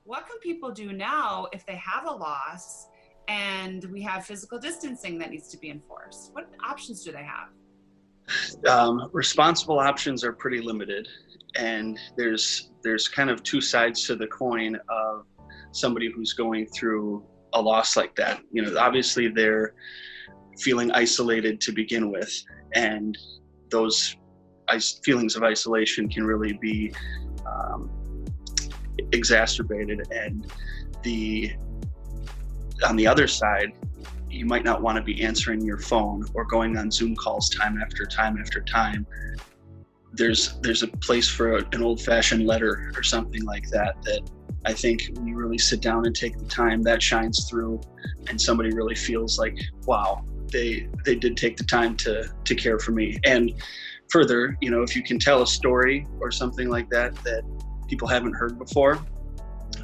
what can people do now if they have a loss and we have physical distancing that needs to be enforced? What options do they have? Responsible options are pretty limited, and there's kind of two sides to the coin of somebody who's going through a loss like that. Obviously they're feeling isolated to begin with, and those feelings of isolation can really be exacerbated. And on the other side, you might not want to be answering your phone or going on Zoom calls time after time after time. There's a place for an old-fashioned letter or something like that I think when you really sit down and take the time, that shines through, and somebody really feels like, wow, they did take the time to care for me. And further, if you can tell a story or something like that people haven't heard before,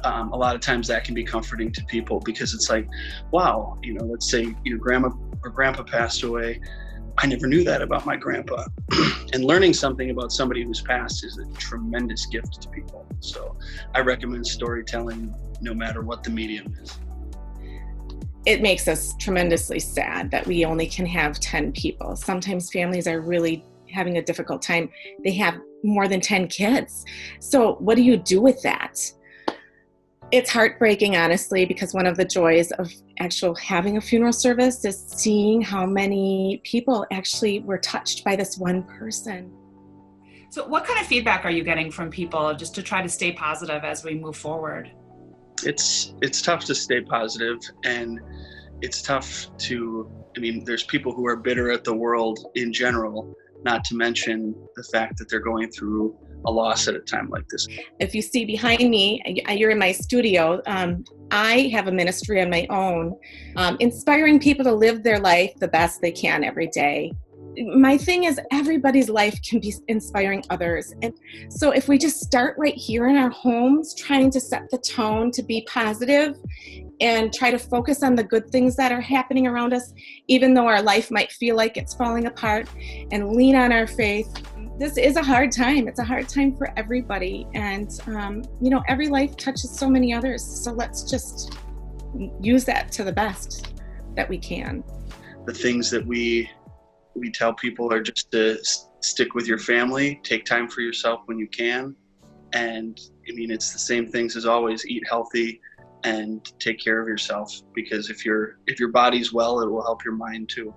a lot of times that can be comforting to people, because it's like, wow, let's say your grandma or grandpa passed away. I never knew that about my grandpa. And learning something about somebody who's passed is a tremendous gift to people. So I recommend storytelling no matter what the medium is. It makes us tremendously sad that we only can have 10 people. Sometimes families are really having a difficult time. They have more than 10 kids. So what do you do with that? It's heartbreaking, honestly, because one of the joys of having a funeral service is seeing how many people actually were touched by this one person. So what kind of feedback are you getting from people just to try to stay positive as we move forward? It's tough to stay positive, and it's tough there's people who are bitter at the world in general, not to mention the fact that they're going through a loss at a time like this. If you see behind me, you're in my studio. I have a ministry on my own, inspiring people to live their life the best they can every day. My thing is, everybody's life can be inspiring others. And so if we just start right here in our homes, trying to set the tone to be positive and try to focus on the good things that are happening around us, even though our life might feel like it's falling apart, and lean on our faith. This is a hard time. It's a hard time for everybody. And, every life touches so many others. So let's just use that to the best that we can. The things that we tell people are just to stick with your family, take time for yourself when you can. And it's the same things as always: eat healthy and take care of yourself, because if your body's well, it will help your mind too.